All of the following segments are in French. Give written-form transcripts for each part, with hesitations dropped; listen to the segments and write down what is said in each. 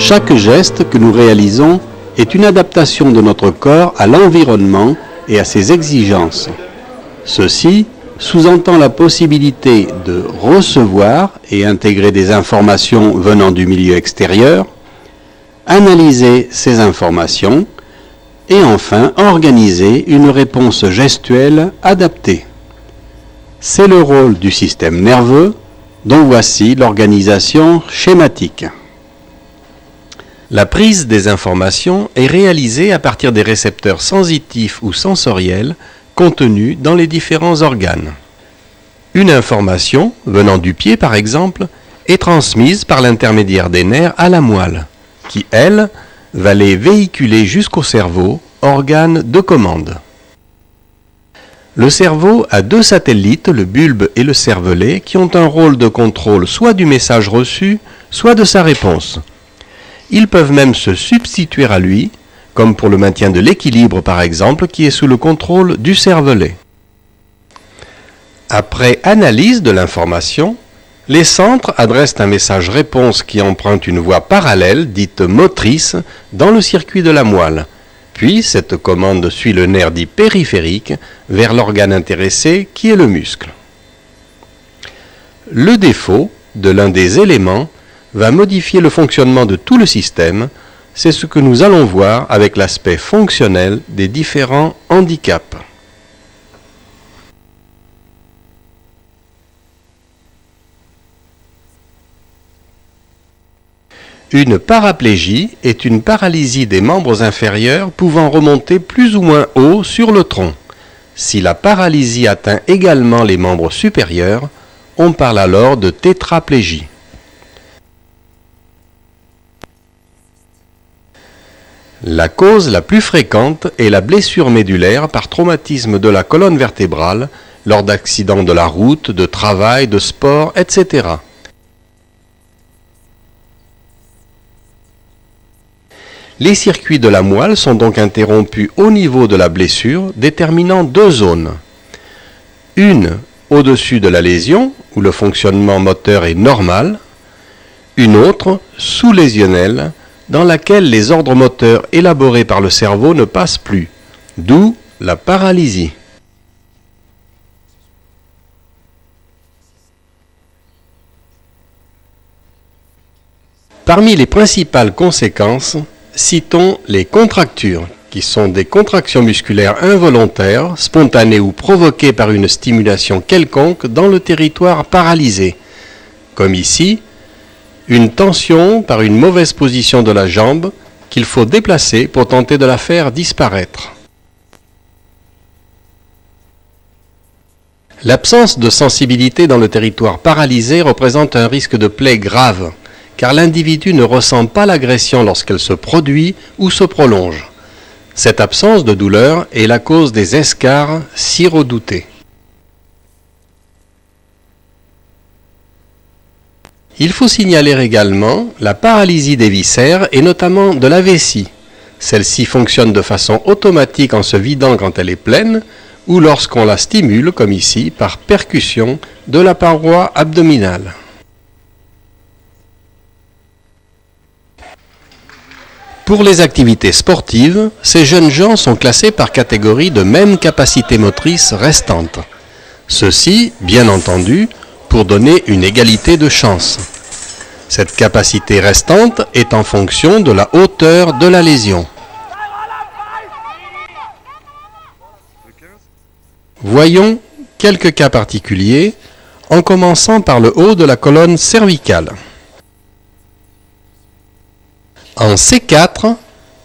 Chaque geste que nous réalisons est une adaptation de notre corps à l'environnement et à ses exigences. Ceci sous-entend la possibilité de recevoir et intégrer des informations venant du milieu extérieur, analyser ces informations et enfin organiser une réponse gestuelle adaptée. C'est le rôle du système nerveux dont voici l'organisation schématique. La prise des informations est réalisée à partir des récepteurs sensitifs ou sensoriels contenus dans les différents organes. Une information, venant du pied par exemple, est transmise par l'intermédiaire des nerfs à la moelle, qui, elle, va les véhiculer jusqu'au cerveau, organe de commande. Le cerveau a deux satellites, le bulbe et le cervelet, qui ont un rôle de contrôle soit du message reçu, soit de sa réponse. Ils peuvent même se substituer à lui, comme pour le maintien de l'équilibre par exemple, qui est sous le contrôle du cervelet. Après analyse de l'information, les centres adressent un message-réponse qui emprunte une voie parallèle, dite motrice, dans le circuit de la moelle. Puis cette commande suit le nerf dit périphérique vers l'organe intéressé qui est le muscle. Le défaut de l'un des éléments va modifier le fonctionnement de tout le système. C'est ce que nous allons voir avec l'aspect fonctionnel des différents handicaps. Une paraplégie est une paralysie des membres inférieurs pouvant remonter plus ou moins haut sur le tronc. Si la paralysie atteint également les membres supérieurs, on parle alors de tétraplégie. La cause la plus fréquente est la blessure médulaire par traumatisme de la colonne vertébrale lors d'accidents de la route, de travail, de sport, etc. Les circuits de la moelle sont donc interrompus au niveau de la blessure, déterminant deux zones. Une au-dessus de la lésion, où le fonctionnement moteur est normal. Une autre sous-lésionnelle, dans laquelle les ordres moteurs élaborés par le cerveau ne passent plus, d'où la paralysie. Parmi les principales conséquences, citons les contractures, qui sont des contractions musculaires involontaires, spontanées ou provoquées par une stimulation quelconque dans le territoire paralysé, comme ici, une tension par une mauvaise position de la jambe qu'il faut déplacer pour tenter de la faire disparaître. L'absence de sensibilité dans le territoire paralysé représente un risque de plaie grave, car l'individu ne ressent pas l'agression lorsqu'elle se produit ou se prolonge. Cette absence de douleur est la cause des escarres si redoutés. Il faut signaler également la paralysie des viscères et notamment de la vessie. Celle-ci fonctionne de façon automatique en se vidant quand elle est pleine ou lorsqu'on la stimule, comme ici, par percussion de la paroi abdominale. Pour les activités sportives, ces jeunes gens sont classés par catégorie de même capacité motrice restante. Ceci, bien entendu, pour donner une égalité de chance. Cette capacité restante est en fonction de la hauteur de la lésion. Voyons quelques cas particuliers, en commençant par le haut de la colonne cervicale. En C4,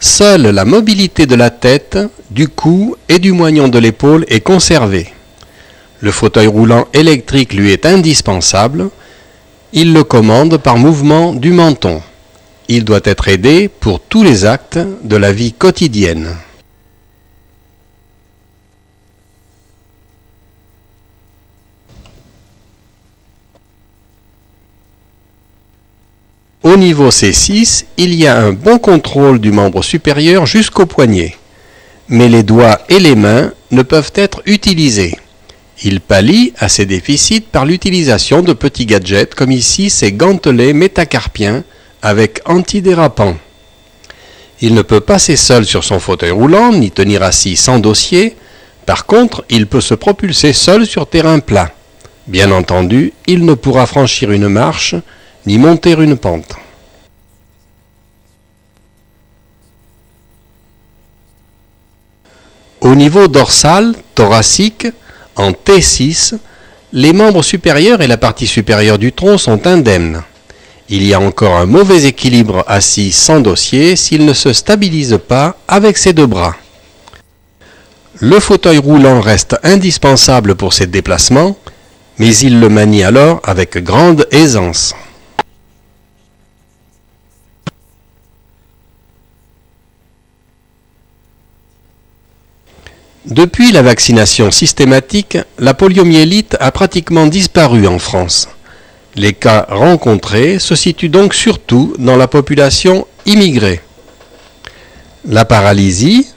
seule la mobilité de la tête, du cou et du moignon de l'épaule est conservée. Le fauteuil roulant électrique lui est indispensable. Il le commande par mouvement du menton. Il doit être aidé pour tous les actes de la vie quotidienne. Au niveau C6, il y a un bon contrôle du membre supérieur jusqu'au poignet. Mais les doigts et les mains ne peuvent être utilisés. Il pallie à ces déficits par l'utilisation de petits gadgets comme ici ces gantelets métacarpiens avec antidérapant. Il ne peut passer seul sur son fauteuil roulant, ni tenir assis sans dossier. Par contre, il peut se propulser seul sur terrain plat. Bien entendu, il ne pourra franchir une marche, ni monter une pente. Au niveau dorsal, thoracique, en T6, les membres supérieurs et la partie supérieure du tronc sont indemnes. Il y a encore un mauvais équilibre assis sans dossier s'il ne se stabilise pas avec ses deux bras. Le fauteuil roulant reste indispensable pour ces déplacements, mais il le manie alors avec grande aisance. Depuis la vaccination systématique, la poliomyélite a pratiquement disparu en France. Les cas rencontrés se situent donc surtout dans la population immigrée. La paralysie,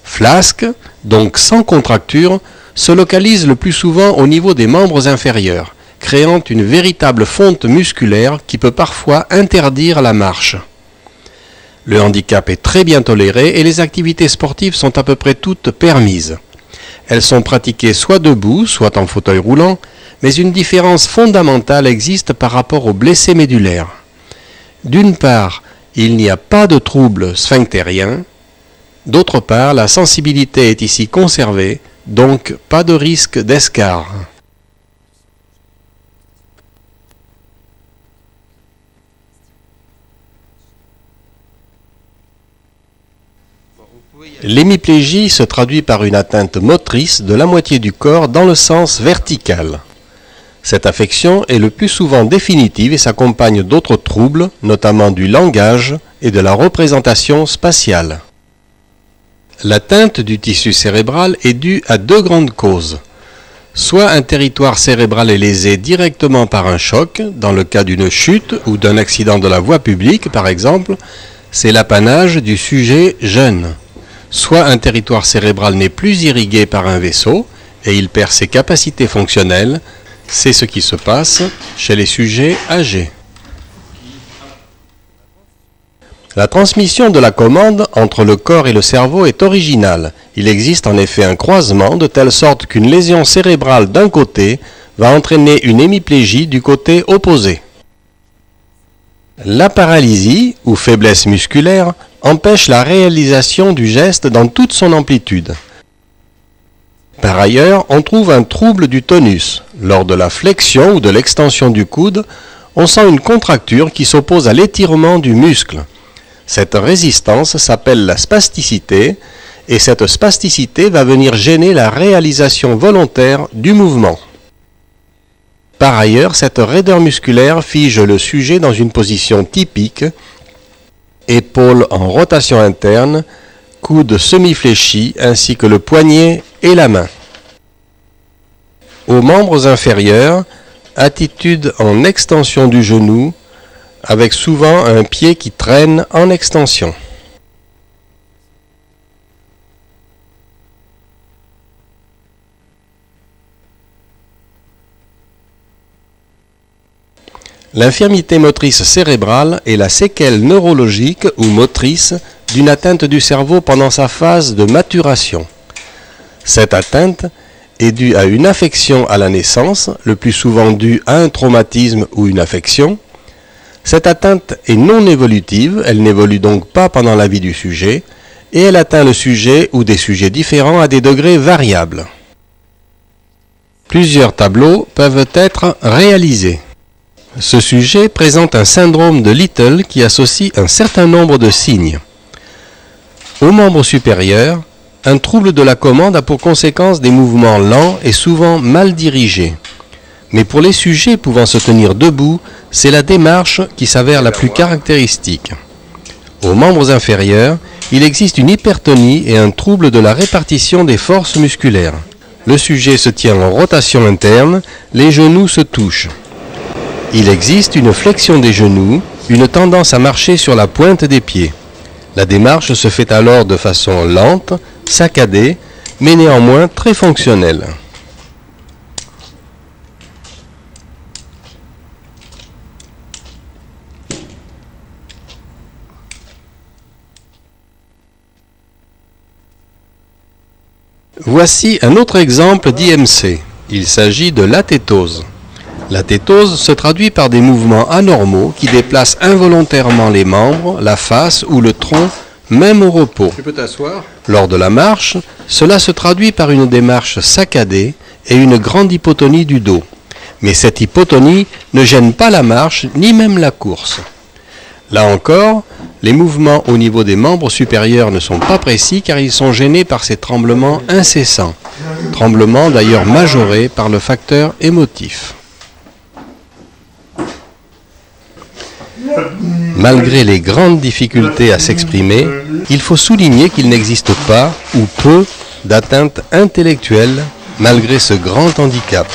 flasque, donc sans contracture, se localise le plus souvent au niveau des membres inférieurs, créant une véritable fonte musculaire qui peut parfois interdire la marche. Le handicap est très bien toléré et les activités sportives sont à peu près toutes permises. Elles sont pratiquées soit debout, soit en fauteuil roulant, mais une différence fondamentale existe par rapport aux blessés médulaires. D'une part, il n'y a pas de trouble sphinctérien. D'autre part, la sensibilité est ici conservée, donc pas de risque d'escarre. L'hémiplégie se traduit par une atteinte motrice de la moitié du corps dans le sens vertical. Cette affection est le plus souvent définitive et s'accompagne d'autres troubles, notamment du langage et de la représentation spatiale. L'atteinte du tissu cérébral est due à deux grandes causes. Soit un territoire cérébral est lésé directement par un choc, dans le cas d'une chute ou d'un accident de la voie publique par exemple, c'est l'apanage du sujet jeune. Soit un territoire cérébral n'est plus irrigué par un vaisseau et il perd ses capacités fonctionnelles, c'est ce qui se passe chez les sujets âgés. La transmission de la commande entre le corps et le cerveau est originale. Il existe en effet un croisement de telle sorte qu'une lésion cérébrale d'un côté va entraîner une hémiplégie du côté opposé. La paralysie, ou faiblesse musculaire, empêche la réalisation du geste dans toute son amplitude. Par ailleurs, on trouve un trouble du tonus. Lors de la flexion ou de l'extension du coude, on sent une contracture qui s'oppose à l'étirement du muscle. Cette résistance s'appelle la spasticité, et cette spasticité va venir gêner la réalisation volontaire du mouvement. Par ailleurs, cette raideur musculaire fige le sujet dans une position typique, épaules en rotation interne, coude semi-fléchi ainsi que le poignet et la main. Aux membres inférieurs, attitude en extension du genou, avec souvent un pied qui traîne en extension. L'infirmité motrice cérébrale est la séquelle neurologique ou motrice d'une atteinte du cerveau pendant sa phase de maturation. Cette atteinte est due à une affection à la naissance, le plus souvent due à un traumatisme ou une affection. Cette atteinte est non évolutive, elle n'évolue donc pas pendant la vie du sujet, et elle atteint le sujet ou des sujets différents à des degrés variables. Plusieurs tableaux peuvent être réalisés. Ce sujet présente un syndrome de Little qui associe un certain nombre de signes. Au membre supérieur, un trouble de la commande a pour conséquence des mouvements lents et souvent mal dirigés. Mais pour les sujets pouvant se tenir debout, c'est la démarche qui s'avère la plus caractéristique. Aux membres inférieurs, il existe une hypertonie et un trouble de la répartition des forces musculaires. Le sujet se tient en rotation interne, les genoux se touchent. Il existe une flexion des genoux, une tendance à marcher sur la pointe des pieds. La démarche se fait alors de façon lente, saccadée, mais néanmoins très fonctionnelle. Voici un autre exemple d'IMC. Il s'agit de l'athétose. L'athétose se traduit par des mouvements anormaux qui déplacent involontairement les membres, la face ou le tronc, même au repos. Tu peux t'asseoir. Lors de la marche, cela se traduit par une démarche saccadée et une grande hypotonie du dos. Mais cette hypotonie ne gêne pas la marche ni même la course. Là encore, les mouvements au niveau des membres supérieurs ne sont pas précis car ils sont gênés par ces tremblements incessants, tremblements d'ailleurs majorés par le facteur émotif. Malgré les grandes difficultés à s'exprimer, il faut souligner qu'il n'existe pas ou peu d'atteintes intellectuelles malgré ce grand handicap.